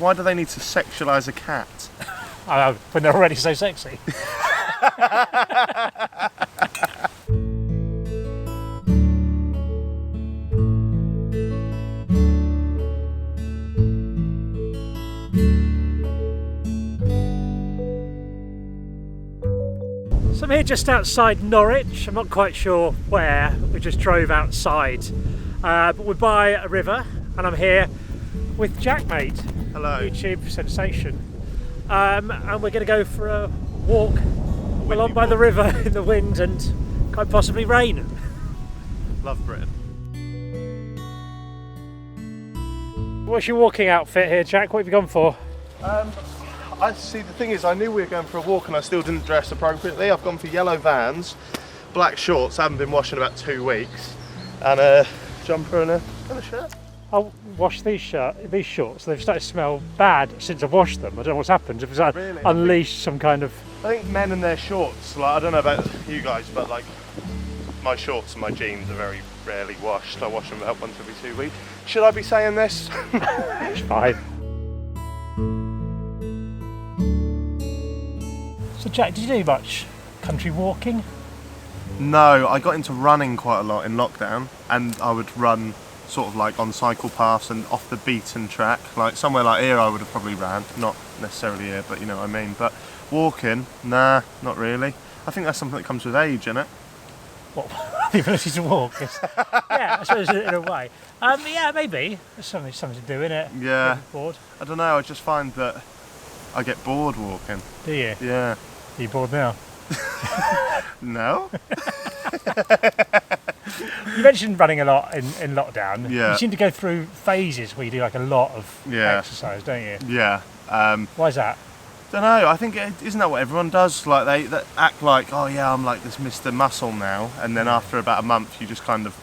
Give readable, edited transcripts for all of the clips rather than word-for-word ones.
why do they need to sexualise a cat? When they're already so sexy. So I'm here just outside Norwich. I'm not quite sure where. We just drove outside. But we're by a river and I'm here with JAACKMAATE. Hello. YouTube sensation. And we're going to go for a walk along by the river in the wind and quite possibly rain. Love Britain. What's your walking outfit here, Jack? What have you gone for? I see, the thing is, I knew we were going for a walk and I still didn't dress appropriately. I've gone for yellow Vans, black shorts, I haven't been washing about 2 weeks, and a jumper and a shirt. I'll wash these shorts. They've started to smell bad since I've washed them. I don't know what's happened. If it's Really? unleashed some kind of... I think men and their shorts, like, I don't know about you guys, but like my shorts and my jeans are very rarely washed. I wash them about once every 2 weeks. Should I be saying this? It's fine. So Jack, did you do much country walking? No, I got into running quite a lot in lockdown, and I would run sort of like on cycle paths and off the beaten track. Like somewhere like here I would have probably ran, not necessarily here, but you know what I mean. But walking, nah, not really. I think that's something that comes with age, isn't it? What, the ability to walk? Yeah, I suppose in a way. Yeah, maybe. There's something to do, innit? Yeah. Bored. I don't know, I just find that I get bored walking. Do you? Yeah. Are you bored now? No? You mentioned running a lot in lockdown. Yeah. You seem to go through phases where you do like a lot of Yeah. exercise, don't you? Yeah. Why is that? Don't know, I think, isn't that what everyone does? Like they act like, oh yeah, I'm like this Mr. Muscle now, and then after about a month you just kind of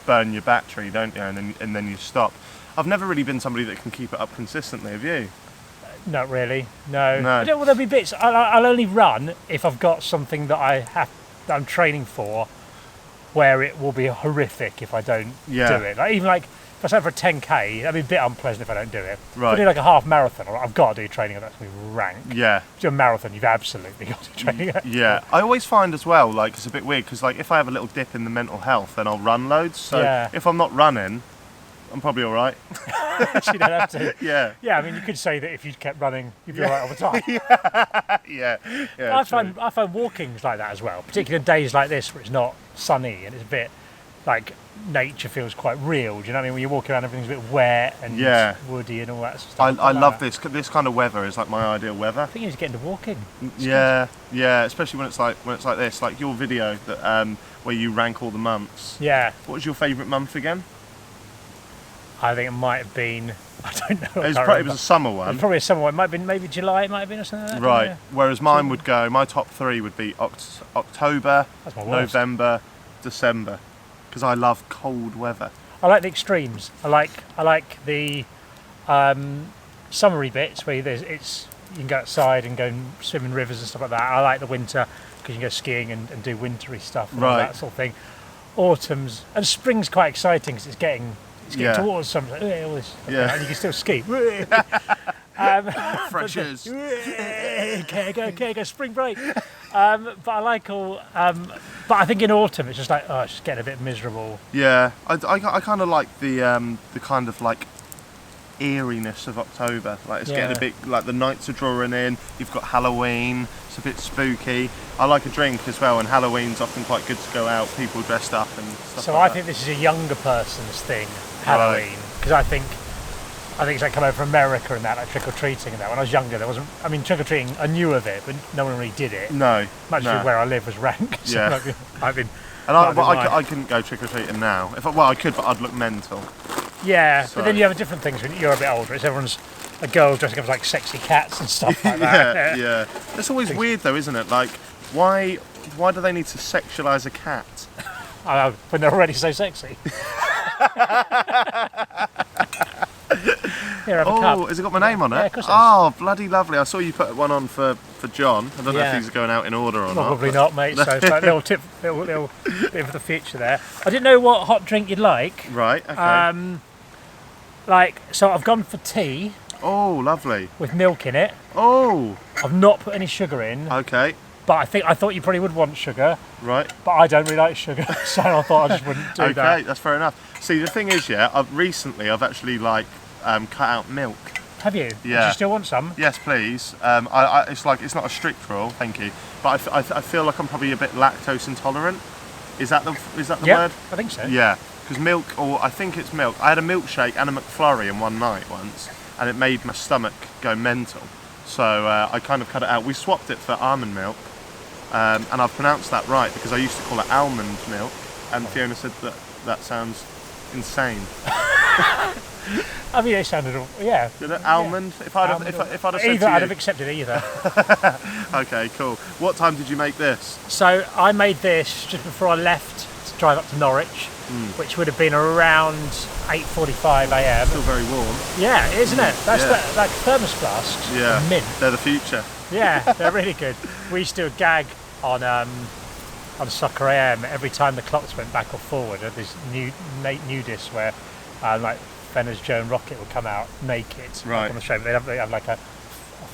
burn your battery, don't you? And then you stop. I've never really been somebody that can keep it up consistently, have you? Not really, no. No. Well, there'll be bits. I'll only run if I've got something that I'm training for, where it will be horrific if I don't do it. Like even like if I sign for a 10k, that'd be a bit unpleasant if I don't do it. Right. If I do like a half marathon, I've got to do training, that's going to be rank. Yeah. If you do a marathon, you've absolutely got to do training. Yeah. I always find as well, like it's a bit weird because like if I have a little dip in the mental health, then I'll run loads. So if I'm not running, I'm probably all right. You don't have to. Yeah. Yeah, I mean, you could say that if you kept running, you'd be all right all the time. Yeah. I find walking's like that as well, particularly on days like this where it's not sunny and it's a bit like nature feels quite real. Do you know what I mean? When you walk around, everything's a bit wet and woody and all that stuff. I love this kind of weather is like my ideal weather. I think you need to get into walking. Yeah, especially when it's like this, like your video that where you rank all the months. Yeah. What was your favourite month again? I think it might have been, I don't know. It was a summer one. It was probably a summer one. It might have been maybe July, it might have been or something like that. Right. Yeah. Whereas mine would go, my top three would be October, That's my worst. November, December. Because I love cold weather. I like the extremes. I like the summery bits where you can go outside and go and swim in rivers and stuff like that. I like the winter because you can go skiing and do wintry stuff and all that sort of thing. Autumn's and spring's quite exciting because it's getting towards something. Like, all this stuff like that, and you can still ski. Freshers. Go spring break. But I like all. But I think in autumn it's just like it's just getting a bit miserable. Yeah, I kind of like the kind of like eeriness of October. Like it's getting a bit like the nights are drawing in. You've got Halloween. It's a bit spooky. I like a drink as well, and Halloween's often quite good to go out. People dressed up and stuff. So like I think this is a younger person's thing, Halloween, because I think it's like coming over from America and that, like trick or treating and that. When I was younger, there wasn't. I mean, trick or treating, I knew of it, but no one really did it. No. Much as where I live was rank. So I've been. And I couldn't go trick or treating now. I could, but I'd look mental. Yeah, so. But then you have different things when you're a bit older. It's everyone's a girl dressing up as like sexy cats and stuff like that. Yeah. It's always weird though, isn't it? Like, why do they need to sexualise a cat? When they're already so sexy. Here, have a cup. Has it got my name on it? Yeah, of course it has. Oh, bloody lovely. I saw you put one on for John. I don't know if these are going out in order or not. Probably not, mate. So it's like a little tip, little bit for the future there. I didn't know what hot drink you'd like. Right, okay. So I've gone for tea. Oh, lovely. with milk in it. Oh, I've not put any sugar in, okay. but I thought you probably would want sugar, Right. but I don't really like sugar, so I thought I just wouldn't do that. Okay, that's fair enough. See, the thing is, yeah, I've actually like cut out milk. Have you? Yeah. Do you still want some? Yes, please. It's not a strict rule, thank you. But I feel like I'm probably a bit lactose intolerant. Is that the word? I think so. Yeah, because milk, or I think it's milk. I had a milkshake and a McFlurry in one night once, and it made my stomach go mental. So I kind of cut it out. We swapped it for almond milk, and I've pronounced that right because I used to call it almond milk, and Fiona said that sounds insane. I mean, it sounded, yeah. Did it? Almond? Yeah. If I'd have said Either, to I'd you. have accepted either. Okay, cool. What time did you make this? So I made this just before I left to drive up to Norwich, which would have been around 8:45 a.m. Still very warm. Yeah, isn't it? That's Yeah. like thermos flasks. Yeah. Mint. They're the future. Yeah, they're really good. We used to do a gag on Soccer AM every time the clocks went back or forward. This nudist where like Fenner's Joe and Rocket would come out naked Right. on the show, but they'd have like a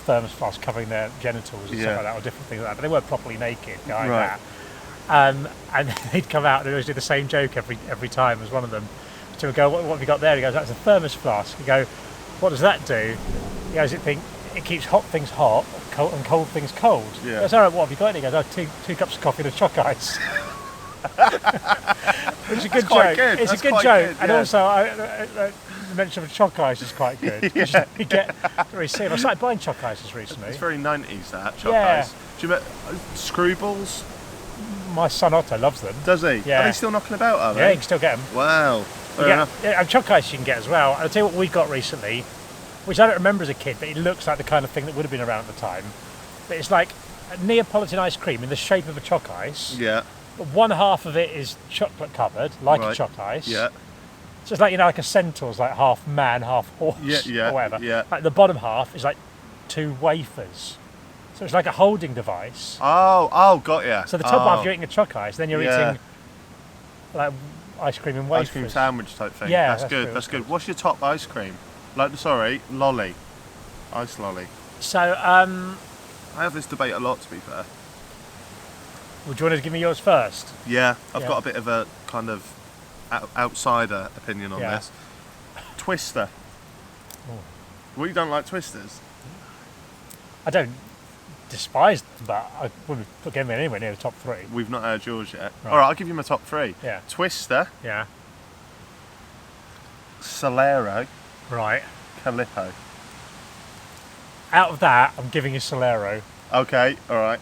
thermos flask covering their genitals and stuff like that, or different things like that. But they weren't properly naked behind Right. that. And they'd come out and they always do the same joke every time as one of them. So we go, what have you got there? He goes, that's a thermos flask. We go, what does that do? He goes, it keeps hot things hot and cold things cold. Yeah. I goes, all right, what have you got? And he goes, oh, two cups of coffee and a choc ice. Which is a good quite joke. good. It's That's a good quite joke. good, And yeah. also, the mention of choc ice is quite good. Yeah. You get very soon. I started buying choc ices recently. It's very 90s, that, choc Yeah. ice. Do you remember Screwballs? My son Otto loves them. Does he? Yeah. Are they still knocking about, are Yeah, they? you can still get them. Wow. Fair enough. Yeah, and choc ice you can get as well. I'll tell you what we got recently, which I don't remember as a kid, but it looks like the kind of thing that would have been around at the time. But it's like a Neapolitan ice cream in the shape of a choc ice. Yeah. But one half of it is chocolate covered, like a Right. choc ice. Yeah. So it's like, like a centaur's like half man, half horse, Yeah, or whatever. yeah. Like the bottom half is like 2 wafers. So it's like a holding device. Oh, got ya. So the top half you're eating a choc ice, then you're Yeah. eating like ice cream in wafers. Ice cream sandwich type thing. Yeah, that's that's good. good, That's that's good. What's your top ice cream? Lolly. Ice lolly. So, I have this debate a lot, to be fair. would you want to give me yours first? Yeah, I've Yeah. got a bit of a kind of outsider opinion on Yeah. this. Twister. Oh. Well, you don't like twisters? I don't despise them, but I wouldn't put them anywhere near the top 3. We've not heard yours yet. Right. All right, I'll give you my top 3. Yeah. Twister, Yeah. Solero, Right. Calippo. Out of that, I'm giving you Solero. Okay, all right.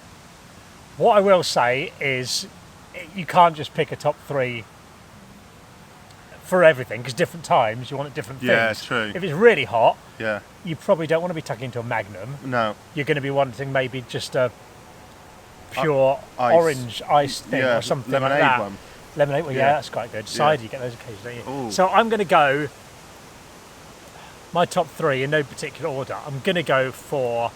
What I will say is, you can't just pick a top 3 for everything, because different times you want different Yeah, things. true. If it's really hot, Yeah. you probably don't want to be tucking into a Magnum. No. You're going to be wanting maybe just a pure Ice. orange ice thing Yeah, or something lemonade like that. one. Lemonade, well, yeah, Yeah. that's quite good. Cider, you get those occasionally, don't you? Ooh. So I'm going to go, my top 3 in no particular order, I'm going to go for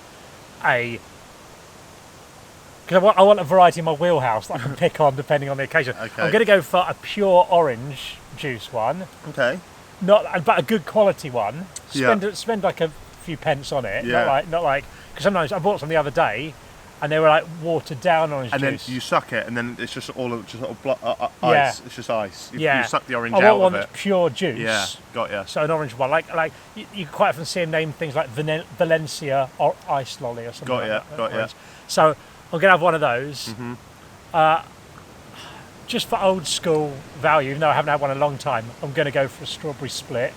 because I want a variety in my wheelhouse that I can pick on depending on the occasion. Okay. I'm going to go for a pure orange juice one, Okay. but a good quality one. Yeah. Spend like a few pence on it, Yeah. not like because sometimes I bought some the other day, and they were like watered down orange And juice. then you suck it, and then it's just all of ice. Yeah. It's just ice. You Yeah. suck the orange I want out one of that's it. pure juice. Yeah, got ya. So an orange one, like you quite often see them name things like Valencia or ice lolly or something. Got like ya, that, got ya. orange. So I'm gonna have one of those. Just for old school value, even though I haven't had one in a long time, I'm gonna go for a strawberry split.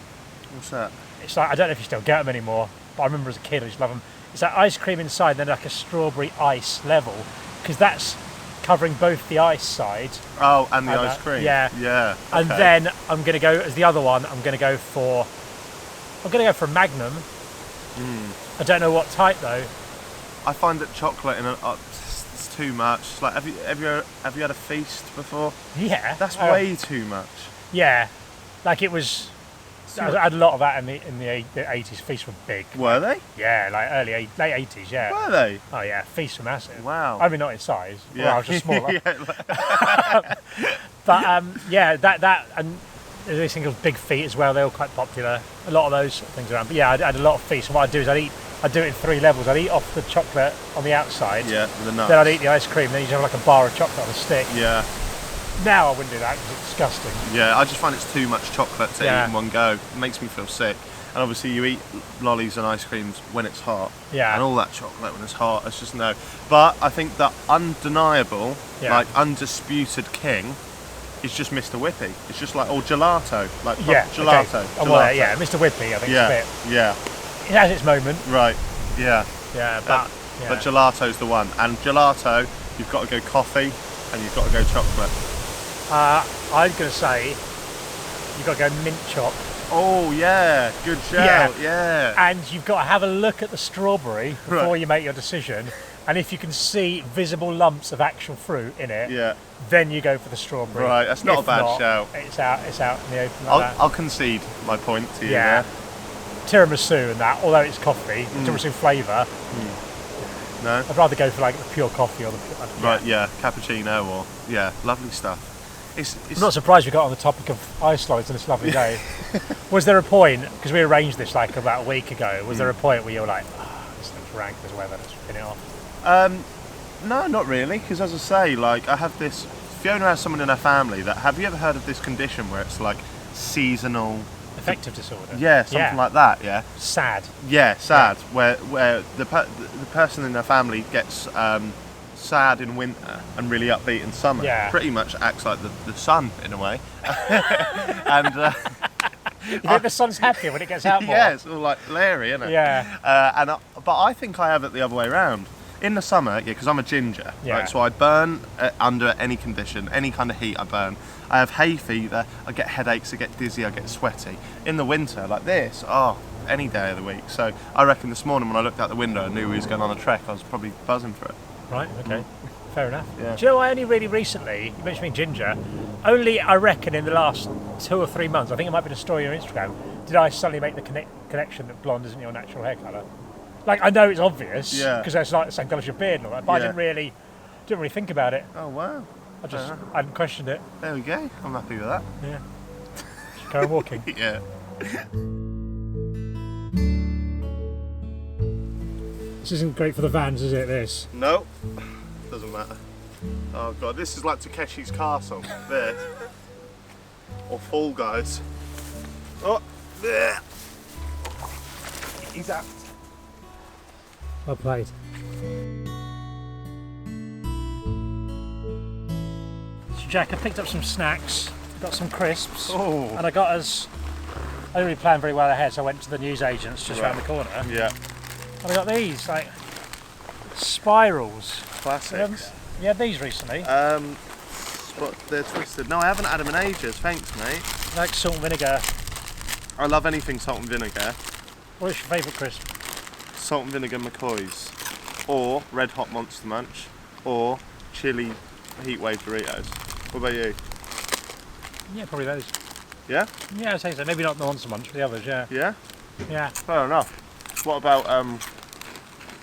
What's that? It's like I don't know if you still get them anymore, but I remember as a kid I used to love them. It's like ice cream inside, then like a strawberry ice level, because that's covering both the ice side. Oh, and the And ice that, cream. yeah. Yeah. And okay. then I'm going to go as the other one. I'm going to go for Magnum. I don't know what type though. I find that chocolate it's too much. It's like, have you had a feast before? Yeah, That's way too much. Yeah, like it was. I had a lot of that in the 80s. Feasts were big. Were they? Yeah, like late 80s. Yeah. Were they? Oh yeah, feasts were massive. Wow. I mean, not in size. Well, Yeah. I was just smaller. Yeah, like- But yeah, that and there's these things called big feet as well. They're all quite popular. A lot of those sort of things around. But yeah, I had a lot of feet. So what I'd do is I'd do it in 3 levels. I'd eat off the chocolate on the outside. Yeah, with the nuts. Then I'd eat the ice cream. Then you'd have like a bar of chocolate on a stick. Yeah. Now I wouldn't do that because it's disgusting. Yeah, I just find it's too much chocolate to eat in one go. It makes me feel sick. And obviously you eat lollies and ice creams when it's hot. Yeah. And all that chocolate when it's hot, it's just no. But I think the undeniable, like undisputed king is just Mr. Whippy. It's just like, or gelato. Like gelato. Okay. Well, yeah, Mr. Whippy, I think yeah, it's a bit. Yeah. It has its moment. Right, yeah. Yeah, but gelato's the one. And gelato, you've got to go coffee and you've got to go chocolate. I'm going to say you've got to go mint choc. Oh yeah, good shout, yeah. And you've got to have a look at the strawberry before you make your decision. And if you can see visible lumps of actual fruit in it, then you go for the strawberry. Right, that's not a bad shout. It's out in the open like that. I'll concede my point to you there. Tiramisu and that, although it's coffee, tiramisu flavour. No? I'd rather go for like the pure coffee or the right, cappuccino or lovely stuff. It's I'm not surprised we got on the topic of ice lollies on this lovely day. Was there a point, because we arranged this like about a week ago, was there a point where you were like, this looks rank as weather, let's spin it off? No, not really, because as I say, like I have this, Fiona has someone in her family that, have you ever heard of this condition where it's like seasonal... Affective disorder? Yeah, something like that, yeah. Sad. Yeah, sad, where the person in her family gets... sad in winter and really upbeat in summer. Pretty much acts like the sun in a way. And you think the sun's happier when it gets out more? Yeah, it's all like Larry, isn't it? Yeah. But I think I have it the other way around. In the summer, because I'm a ginger, right, so I burn under any condition, any kind of heat I burn. I have hay fever, I get headaches, I get dizzy, I get sweaty. In the winter, like this, any day of the week. So I reckon this morning when I looked out the window and knew we was going on a trek, I was probably buzzing for it. Right, okay. Fair enough. Yeah. Do you know, I only really recently, you mentioned me ginger, only I reckon in the last 2 or 3 months, I think it might be the story on Instagram, did I suddenly make the connection that blonde isn't your natural hair colour. Like, I know it's obvious, because it's like the same colour as your beard and all that, but I didn't really think about it. Oh, wow. I hadn't questioned it. There we go. I'm happy with that. Yeah. Should carry on walking. Yeah. This isn't great for the vans, is it, this? No. Doesn't matter. Oh, God. This is like Takeshi's Castle. This. Or Fall Guys. Oh, there. He's out. Well played. So Jack, I picked up some snacks, got some crisps, and I got us, I didn't really plan very well ahead, so I went to the newsagents just around the corner. Yeah. And I got these, like, spirals. Classics. You had these recently? But they're twisted. No, I haven't had them in ages, thanks mate. Like salt and vinegar. I love anything salt and vinegar. What's your favourite crisp? Salt and vinegar McCoys, or Red Hot Monster Munch, or chili heatwave Doritos. What about you? Yeah, probably those. Yeah? Yeah, I'd say so. Maybe not the Monster Munch, but the others, yeah. Yeah? Yeah. Fair enough. What about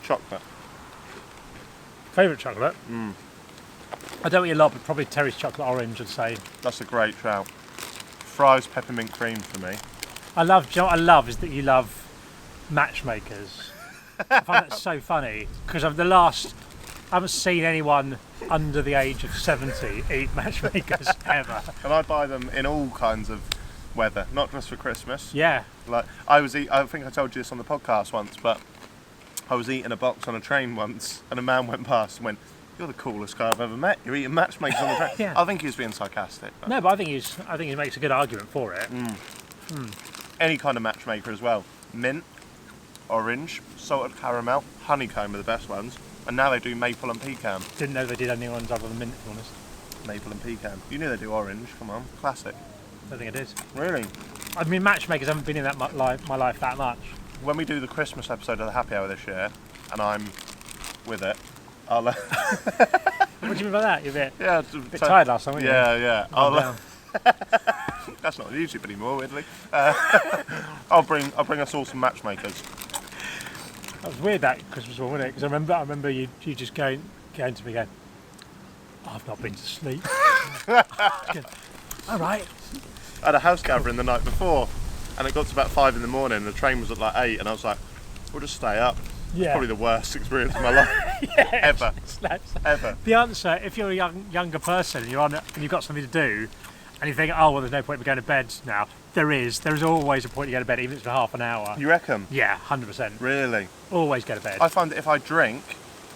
chocolate? Favourite chocolate? I don't eat a lot, but probably Terry's chocolate orange, I'd say. That's a great shout. Fry's peppermint cream for me. Do you know what I love is that you love matchmakers. I find that so funny because I haven't seen anyone under the age of 70 eat matchmakers ever. And I buy them in all kinds of weather, not just for Christmas. Yeah. Like I think I told you this on the podcast once, but I was eating a box on a train once, and a man went past and went, "You're the coolest guy I've ever met. You're eating matchmakers on the train." Yeah. I think he was being sarcastic. But. No, but I think he makes a good argument for it. Any kind of matchmaker as well. Mint, orange, salted caramel, honeycomb are the best ones, and now they do maple and pecan. Didn't know they did any ones other than mint, to be honest. Maple and pecan. You knew they do orange. Come on, classic. I don't think I did. Really? I mean, matchmakers haven't been in my life that much. When we do the Christmas episode of the Happy Hour this year, and I'm with it, I'll. What do you mean by that? You're a bit tired last time, weren't you? Yeah. That's not on YouTube anymore, weirdly. I'll bring us all some matchmakers. That was weird, that Christmas one, wasn't it? Because I remember you just going to me going, "I've not been to sleep." All right. I had a house gathering the night before, and it got to about 5 in the morning, and the train was at like 8, and I was like, we'll just stay up. Yeah. Probably the worst experience of my life ever. Ever. The answer, if you're a younger person and you're on it and you've got something to do, and you think, oh well, there's no point in going to bed now. There is always a point to go to bed, even if it's for half an hour. You reckon? Yeah, 100%. Really? Always go to bed. I find that if I drink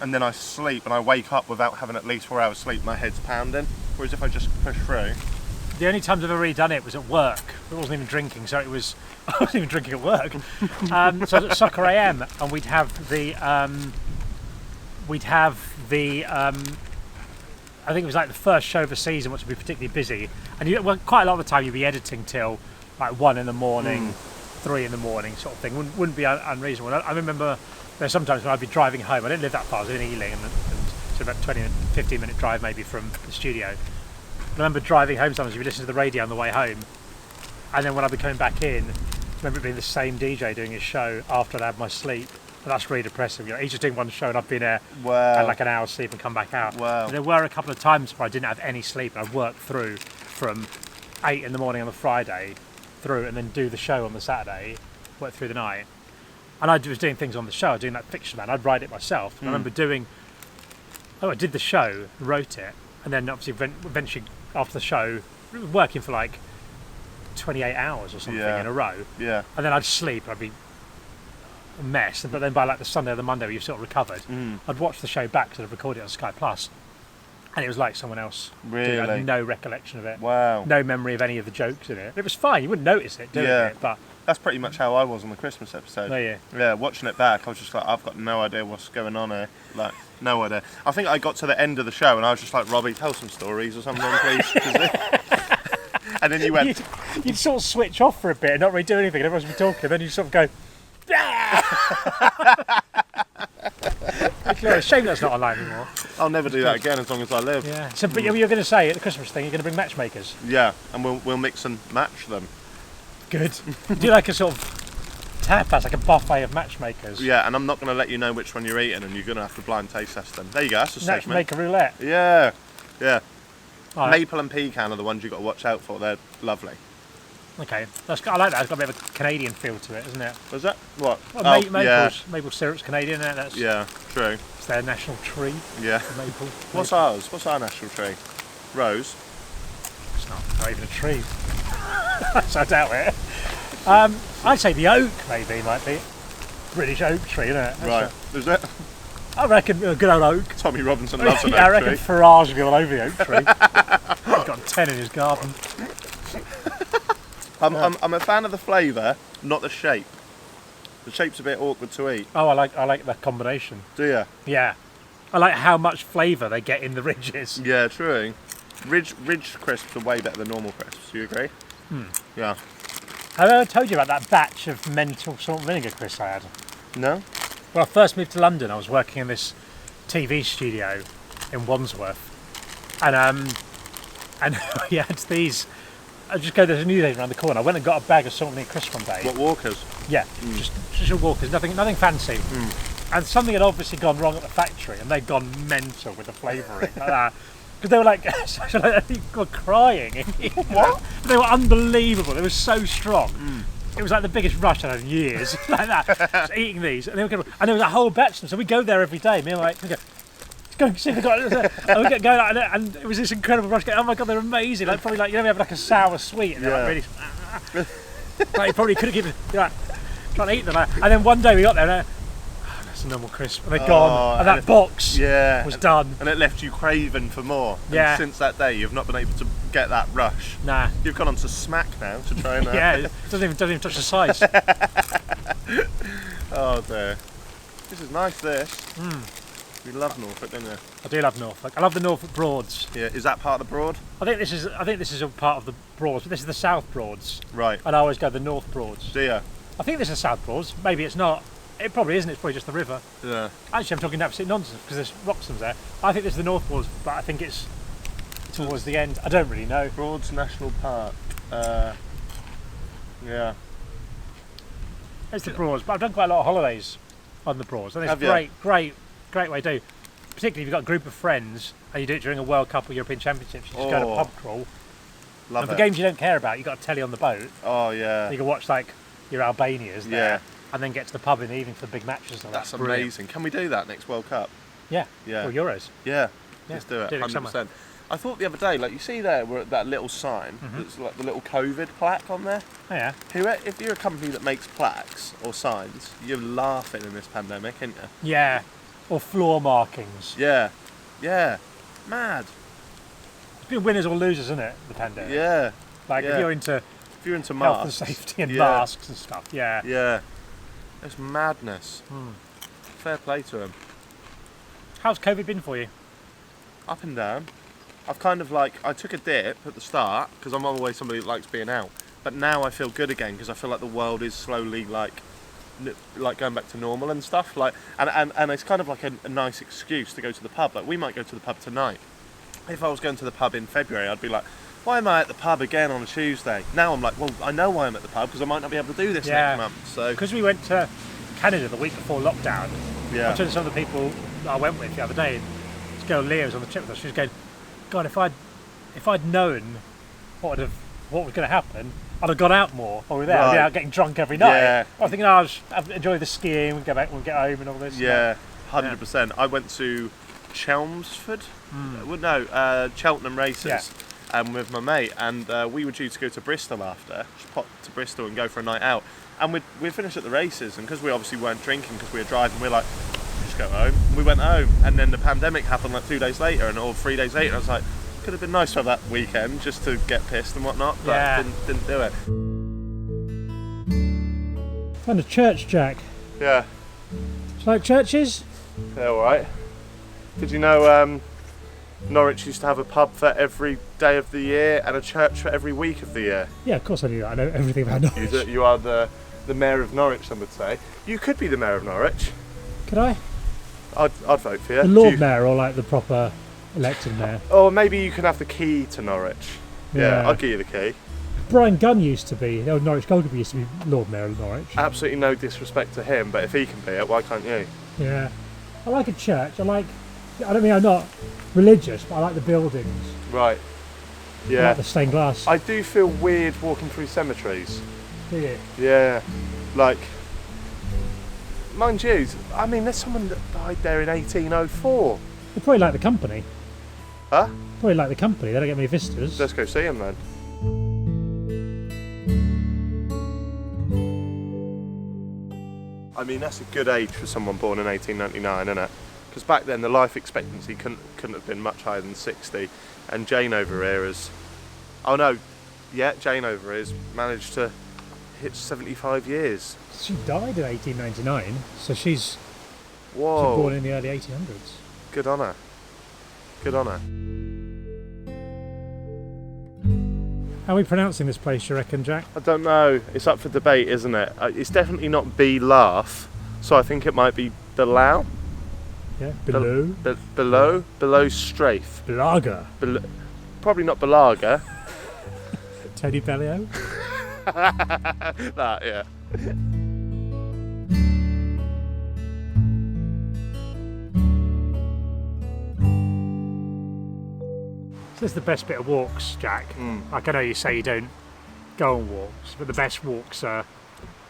and then I sleep and I wake up without having at least 4 hours sleep, my head's pounding. Whereas if I just push through. The only times I've ever really done it was at work. It wasn't even drinking, so it was. I wasn't even drinking at work. So I was at Soccer AM, and we'd have the. I think it was like the first show of the season, which would be particularly busy, and quite a lot of the time you'd be editing till like 1 in the morning, 3 in the morning, sort of thing. Wouldn't be unreasonable. I remember there's sometimes when I'd be driving home. I didn't live that far. I was in Ealing, and so about 15-minute drive maybe from the studio. I remember driving home sometimes, you'd listen to the radio on the way home, and then when I'd be coming back in, I remember it being the same DJ doing his show after I'd had my sleep. And that's really depressing. You know, he's just doing one show and I've been there, had like an hour's sleep and come back out. Wow. And there were a couple of times where I didn't have any sleep, and I'd work through from 8 in the morning on the Friday through, and then do the show on the Saturday, work through the night. And I was doing things on the show, doing that fiction man. I'd write it myself. And I remember I did the show, wrote it, and then obviously eventually after the show, working for like 28 hours or something in a row. Yeah. And then I'd sleep, I'd be a mess, but then by like the Sunday or the Monday where you've sort of recovered, I'd watch the show back because I'd recorded it on Sky Plus, and it was like someone else. Really? I had no recollection of it. Wow. No memory of any of the jokes in it. It was fine, you wouldn't notice it doing it, but... That's pretty much how I was on the Christmas episode. Oh, yeah. Yeah, watching it back, I was just like, I've got no idea what's going on here. Like, no idea. I think I got to the end of the show and I was just like, Robbie, tell some stories or something, please. And then you went... You'd sort of switch off for a bit and not really do anything, and everyone's been talking, and then you sort of go... It's a shame that's not online anymore. I'll never do that again as long as I live. Yeah. So, but you were going to say at the Christmas thing, you're going to bring matchmakers. Yeah, and we'll mix and match them. Good. Do you like a sort of tapas, like a buffet of matchmakers? Yeah, and I'm not going to let you know which one you're eating, and you're going to have to blind taste test them. There you go. That's a segment. Matchmaker roulette. Yeah, yeah. Right. Maple and pecan are the ones you've got to watch out for. They're lovely. Okay, I like that. It's got a bit of a Canadian feel to it, isn't it? Was that what? Well, maple syrup's Canadian, isn't it? That's, yeah, true. It's their national tree. Yeah. The maple. What's ours? What's our national tree? Rose. It's not even a tree. So I doubt it. I'd say the oak maybe might be. British oak tree, isn't it? Right. Is it? I reckon a good old oak. Tommy Robinson loves an oak I reckon tree. Farage would be all over the oak tree. He's got 10 in his garden. I'm a fan of the flavour, not the shape. The shape's a bit awkward to eat. Oh, I like that combination. Do you? Yeah. I like how much flavour they get in the ridges. Yeah, true. Ridge crisps are way better than normal crisps. Do you agree? Yeah. Have I ever told you about that batch of mental salt and vinegar crisps I had? No? When I first moved to London, I was working in this TV studio in Wandsworth, and we had these. I just go, there's a new day around the corner. I went and got a bag of salt and vinegar crisps one day. What, Walkers? Yeah, just Walkers, nothing fancy. And something had obviously gone wrong at the factory, and they'd gone mental with the flavouring like that. Because they were like, they were crying. What? They were unbelievable. They were so strong. It was like the biggest rush I'd had in years, like that. Just eating these, and there was a whole batch of them. So we go there every day. Me and my mate, go and see if they got it. And we get going like that, and it was this incredible rush. Going, oh my god, they're amazing! Like probably like, you know, we have like a sour sweet, and they're like really. Like you probably couldn't keep it. Like, trying to eat them. And then one day we got there, and that's a normal crisp, and they're gone, and that box was done. And it left you craving for more. Yeah. And since that day, you've not been able to get that rush. Nah. You've gone on to Smack now to try and. Yeah, it doesn't even touch the size. Oh dear. This is nice. This. You love Norfolk, don't you? I do love Norfolk. I love the Norfolk Broads. Yeah. Is that part of the Broad? I think this is a part of the Broads, but this is the South Broads. Right. And I always go the North Broads. Do you? I think this is the South Broads. Maybe it's not. It probably isn't. It's probably just the river. Yeah. Actually, I'm talking absolute nonsense because there's Roxham's there. I think this is the North Broads, but I think it's towards the end. I don't really know. Broads National Park. Yeah. It's the Broads, but I've done quite a lot of holidays on the Broads, and it's great way to do. Particularly if you've got a group of friends and you do it during a World Cup or European Championships. You just go to a pub crawl. Love and it. for games you don't care about, you got a telly on the boat. Oh yeah. You can watch like your Albanias there, and then get to the pub in the evening for the big matches. And That's brilliant. amazing. Can we do that next World Cup? Yeah. Yeah. Or Euros. Yeah. Let's do it. 100%. I thought the other day, like you see there, we're at that little sign. That's like the little COVID plaque on there. Oh yeah. If you're a company that makes plaques or signs, you're laughing in this pandemic, aren't you? Yeah. Or floor markings. Yeah. Yeah. Mad. It's been winners or losers, isn't it? The pandemic. Yeah. Like yeah. if you're into masks, health and safety and masks and stuff. Yeah. Yeah. It's madness. Fair play to him. How's COVID been for you? Up and down. I've kind of like, I took a dip at the start because I'm always somebody that likes being out. But now I feel good again because I feel like the world is slowly like going back to normal and stuff. Like, and it's kind of like a nice excuse to go to the pub. Like we might go to the pub tonight. If I was going to the pub in February, I'd be like, why am I at the pub again on a Tuesday? Now I'm like, well, I know why I'm at the pub because I might not be able to do this next month. So because we went to Canada the week before lockdown, yeah. I told some of the people that I went with the other day. This girl Leah was on the trip with us. She was going, God, if I'd known what was going to happen, I'd have gone out more. Or we were there, I'd be out getting drunk every night. Yeah. I was thinking, I'll enjoy the skiing. We'll go back, we'll get home and all this. Yeah, 100%. I went to Chelmsford. Cheltenham races. With my mate, and we were due to go to Bristol after. Just pop to Bristol and go for a night out. And we'd finished at the races, and because we obviously weren't drinking because we were driving, we were like, just go home. We went home, and then the pandemic happened like 2 days later, or 3 days later. I was like, could have been nice to have that weekend just to get pissed and whatnot, but didn't do it. Found a church, Jack. Yeah. Do you like churches? Yeah, all right. Did you know Norwich used to have a pub for every day of the year and a church for every week of the year? Yeah, of course I do that. I know everything about Norwich. You are the mayor of Norwich, some would say. You could be the mayor of Norwich. Could I? I'd vote for you. The Lord Mayor or like the proper elected mayor? Or maybe you can have the key to Norwich. Yeah, I'll give you the key. Brian Gunn used to be, the old Norwich goalkeeper used to be Lord Mayor of Norwich. Absolutely no disrespect to him, but if he can be it, why can't you? Yeah. I like a church. I don't mean I'm not religious, but I like the buildings. Right. Yeah. I like the stained glass. I do feel weird walking through cemeteries. Do you? Yeah. Like, mind you, I mean, there's someone that died there in 1804. They probably like the company. Huh? Probably like the company. They don't get many visitors. Let's go see him then. I mean, that's a good age for someone born in 1899, isn't it? Because back then the life expectancy couldn't have been much higher than 60. And Jane over here has... Oh no, yeah, Jane over here has managed to hit 75 years. She died in 1899, so she's born in the early 1800s. Good on her. Good on her. How are we pronouncing this place, you reckon, Jack? I don't know. It's up for debate, isn't it? It's definitely not B-Laugh, so I think it might be Below. Yeah, below. Below Strafe. Belaga. Probably not Belaga. Tony Bellio. That, yeah. So this is the best bit of walks, Jack. Like I know you say you don't go on walks, but the best walks are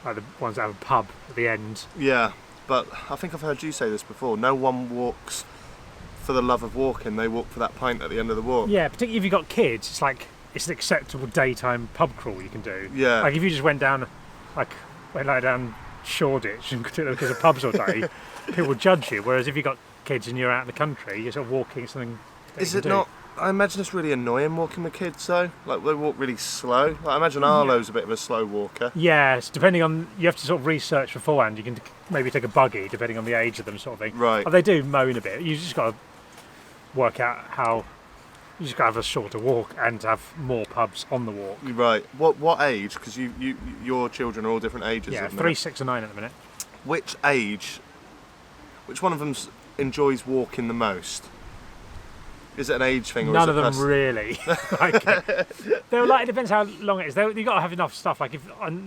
like the ones that have a pub at the end. Yeah, but I think I've heard you say this before. No one walks for the love of walking. They walk for that pint at the end of the walk. Yeah, particularly if you've got kids, it's like it's an acceptable daytime pub crawl you can do. Yeah. Like if you just went down down Shoreditch and took because of pubs all day, people would judge you. Whereas if you've got kids and you're out in the country, you're sort of walking something. Is it not? I imagine it's really annoying walking with kids though. Like they walk really slow. Like, I imagine Arlo's a bit of a slow walker. Yes, depending on, you have to sort of research beforehand. You can maybe take a buggy depending on the age of them, sort of thing. Right. But they do moan a bit. You just got to work out how. You just got to have a shorter walk and have more pubs on the walk. Right. What age? Because your children are all different ages. Yeah, at the 3, minute. 6, and 9 at the minute. Which age? Which one of them enjoys walking the most? Is it an age thing? Or None is of it them really. They're like, it depends how long it is. You've got to have enough stuff. Like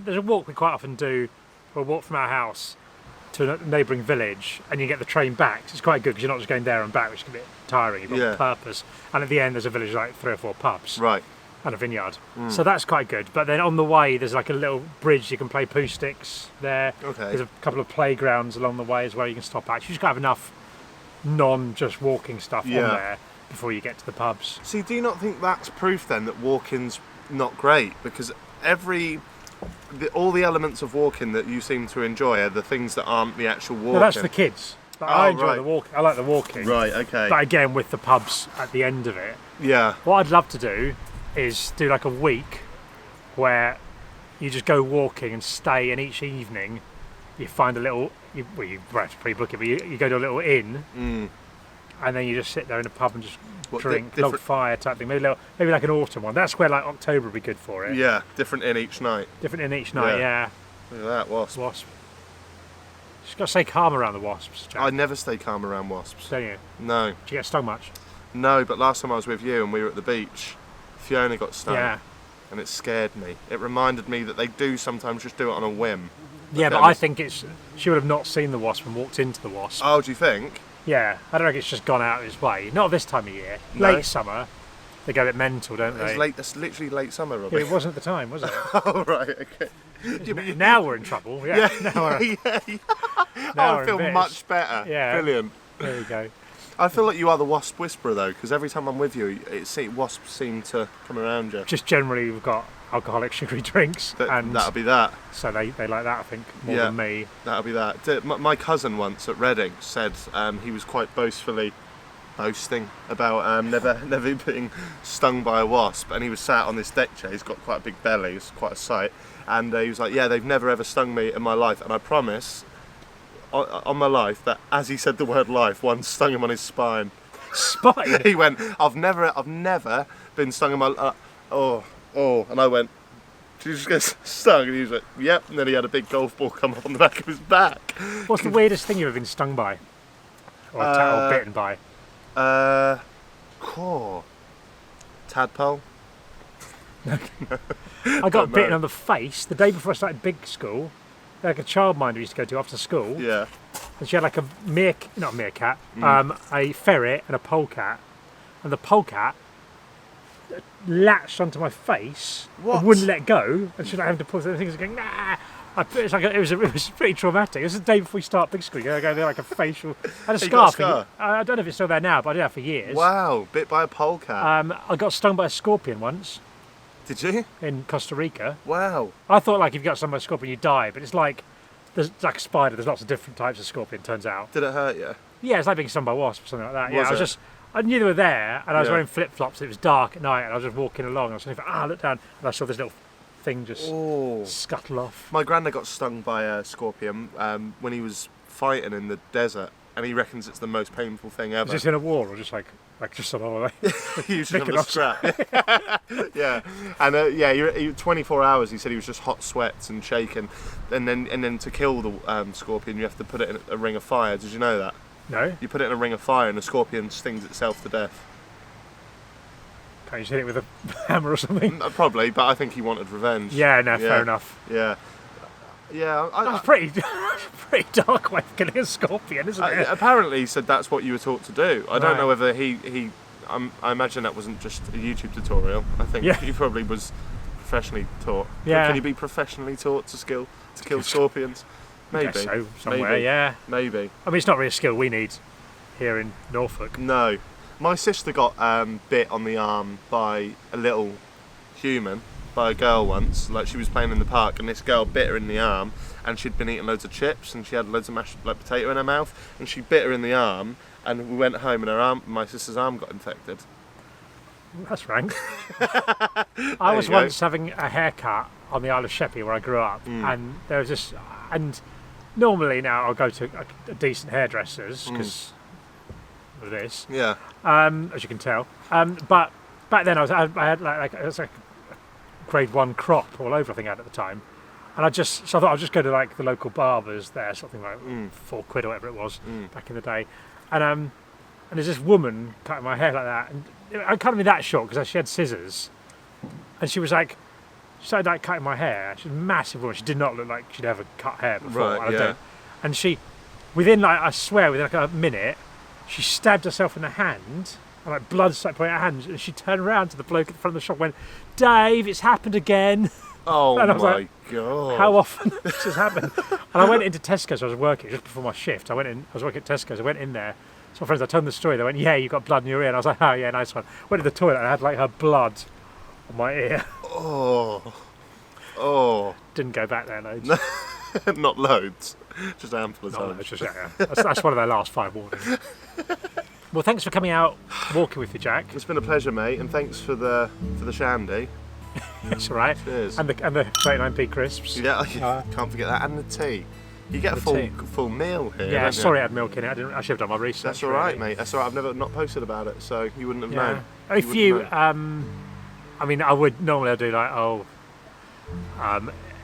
there's a walk we quite often do. We'll walk from our house to a neighbouring village, and you get the train back. So it's quite good because you're not just going there and back, which can be tiring. You've got a purpose. And at the end, there's a village like 3 or 4 pubs. Right. and a vineyard. So that's quite good. But then on the way, there's like a little bridge you can play poo sticks there. Okay. There's a couple of playgrounds along the way as well you can stop at. You just got to have enough just walking stuff on there before you get to the pubs. See, do you not think that's proof then that walking's not great? Because all the elements of walking that you seem to enjoy are the things that aren't the actual walking. Well, that's the kids. Like, I enjoy the walking. I like the walking. Right, okay. But again, with the pubs at the end of it. Yeah. What I'd love to do is do like a week where you just go walking and stay, and each evening you find a little, you have to pre-book it, but you go to a little inn, and then you just sit there in a pub and just drink, log fire type thing, maybe like an autumn one. That's where like October would be good for it. Yeah, different inn each night. Different inn each night, yeah. Look at that, wasp. Just got to stay calm around the wasps, Jack. I never stay calm around wasps. Don't you? No. Do you get stung much? No, but last time I was with you and we were at the beach, Fiona got stung. Yeah. And it scared me. It reminded me that they do sometimes just do it on a whim. Yeah, but I think she would have not seen the wasp and walked into the wasp. Oh, do you think? Yeah, I don't think it's just gone out of its way. Not this time of year. No. Late summer, they go a bit mental, don't they? It's literally late summer, Robbie. Yeah, it wasn't at the time, was it? Oh, right, okay. Now we're in trouble. Yeah. Now I feel much better. Yeah. Brilliant. There you go. I feel like you are the wasp whisperer though, because every time I'm with you, wasps seem to come around you. Just generally, we've got alcoholic sugary drinks, and that'll be that. So they like that, I think, more than me. That'll be that. My cousin once at Reading said he was quite boasting about never being stung by a wasp, and he was sat on this deck chair. He's got quite a big belly, it's quite a sight, and he was like, yeah, they've never ever stung me in my life, and I promise on my life that as he said the word life, one stung him on his spine. Spine? He went, I've never been stung in my and I went, did you just get stung? And he was like, yep. And then he had a big golf ball come up on the back of his back. What's the weirdest thing you've ever been stung by? Or bitten by? Tadpole. I got bitten on the face the day before I started big school. Like a childminder used to go to after school. Yeah. And she had like a a ferret and a polecat. And the polecat latched onto my face and wouldn't let go. And she was like having to pull the things going, nah. It was pretty traumatic. It was the day before we start big school. You go there like a facial. I had a scar. I don't know if it's still there now, but I did that for years. Wow, bit by a polecat. I got stung by a scorpion once. Did you? In Costa Rica. Wow. I thought like if you got stung by a scorpion you die, but it's like there's like a spider. There's lots of different types of scorpion. Turns out. Did it hurt you? Yeah, it's like being stung by a wasp or something like that. I knew they were there, and I was wearing flip flops. It was dark at night, and I was just walking along. I was thinking, I looked down, and I saw this little thing just scuttle off. My granddad got stung by a scorpion when he was fighting in the desert, and he reckons it's the most painful thing ever. Was this in a war or just like just on holiday? He was just on a scrap. Yeah, and he 24 hours. He said he was just hot sweats and shaking, and then to kill the scorpion, you have to put it in a ring of fire. Did you know that? No. You put it in a ring of fire, and the scorpion stings itself to death. Can't you hit it with a hammer or something? Probably, but I think he wanted revenge. Yeah, no, fair enough. Yeah. Yeah. That's pretty dark way of killing a scorpion, isn't it? Apparently he said that's what you were taught to do. I don't know whether I imagine that wasn't just a YouTube tutorial. I think he probably was professionally taught. Yeah. Can you be professionally taught to kill scorpions? Maybe. I guess so, somewhere, yeah. Maybe. I mean, it's not really a skill we need here in Norfolk. No. My sister got bit on the arm by a little human, by a girl once. Like, she was playing in the park and this girl bit her in the arm, and she'd been eating loads of chips and she had loads of mashed potato in her mouth, and she bit her in the arm, and we went home and my sister's arm got infected. That's rank. I was once having a haircut on the Isle of Sheppey where I grew up, and there was this, and normally now I'll go to a decent hairdresser's because of this. Yeah. As you can tell. But back then I had like it was like a grade 1 crop all over, I think I had at the time, and I thought I'd just go to like the local barbers there, something like £4 or whatever it was back in the day, and there's this woman cutting my hair like that, and I can't be that short because she had scissors, and she started like cutting my hair. She was a massive woman. She did not look like she'd ever cut hair before. Right, yeah. And she, within like a minute, she stabbed herself in the hand and like blood started pouring out her hands, and she turned around to the bloke at the front of the shop and went, "Dave, it's happened again." Oh and I was my like, god! How often does this happen? And I went into Tesco's. I was working just before my shift. I was working at Tesco's. I went in there. So my friends, I told them the story. They went, "Yeah, you got blood in your ear." And I was like, "Oh yeah, nice one." Went to the toilet and I had like her blood on my ear. Oh. Didn't go back there loads. Not loads. Just a handful of times. Just, yeah. That's one of their last 5 warnings. Well, thanks for coming out walking with me, Jack. It's been a pleasure, mate, and thanks for the shandy. That's all right. Cheers. And the 39p crisps. Yeah, can't forget that, and the tea. You get a full meal here. Yeah, don't sorry you? I had milk in it. I should have done my research. That's all right, mate. That's all right. I've never not posted about it, so you wouldn't have known. If you, I mean, I would normally do like,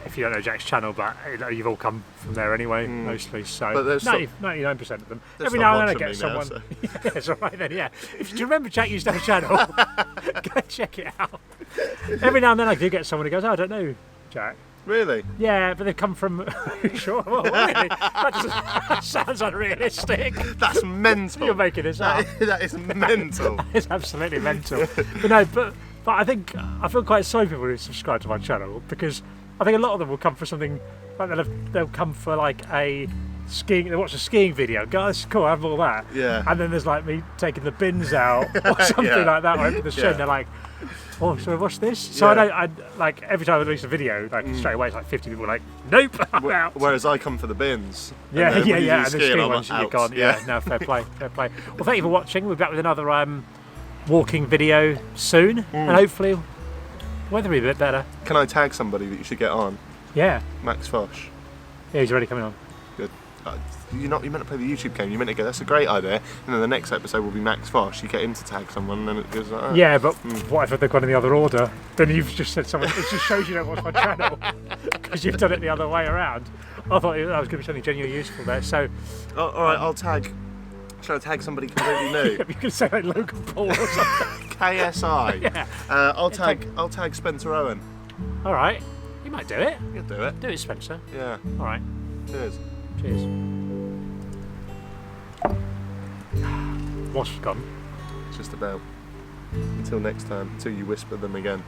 if you don't know Jack's channel, but you've all come from there anyway, mostly. So, but 99% of them. Every now and then I get someone. So. Yeah, it's all right then. Yeah. Do you remember Jack used to have a channel? Go check it out. Every now and then I do get someone who goes, "Oh, I don't know, Jack." Really? Yeah, but they've come from. Sure. Well, really? That sounds unrealistic. That's mental. You're making this up. That is mental. That is absolutely mental. But no, but I think I feel quite sorry for people who subscribe to my channel, because I think a lot of them will come for something like they'll come for like a skiing. They watch a skiing video, go, "Oh, this is cool, I have all that." Yeah. And then there's like me taking the bins out or something like that, or opening the shed. And they're like, "Oh, should I watch this?" So I like every time I release a video, like straight away it's like 50 people like, "Nope, I'm out." Whereas I come for the bins. Yeah. And the skiing I'm ones you're out. gone. Yeah. No, fair play. Well, thank you for watching. We'll be back with another walking video soon, and hopefully weather will be a bit better. Can I tag somebody that you should get on? Yeah. Max Fosh. Yeah, he's already coming on. Good. You meant to play the YouTube game. You meant to go, "That's a great idea." And then the next episode will be Max Fosh. You get him to tag someone, and then it goes like that. Yeah, but what if they've gone in the other order? Then you've just said someone. It just shows you don't watch my channel because you've done it the other way around. I thought that was going to be something genuinely useful there. So, all right, I'll tag. Should I tag somebody completely new? You could say like Logan Paul or something. KSI. Yeah. I'll tag Spencer Owen. All right, you might do it. You'll do it. Do it, Spencer. Yeah. All right. Cheers. Cheers. Wasps gone. Just about. Until next time. Until you whisper them again.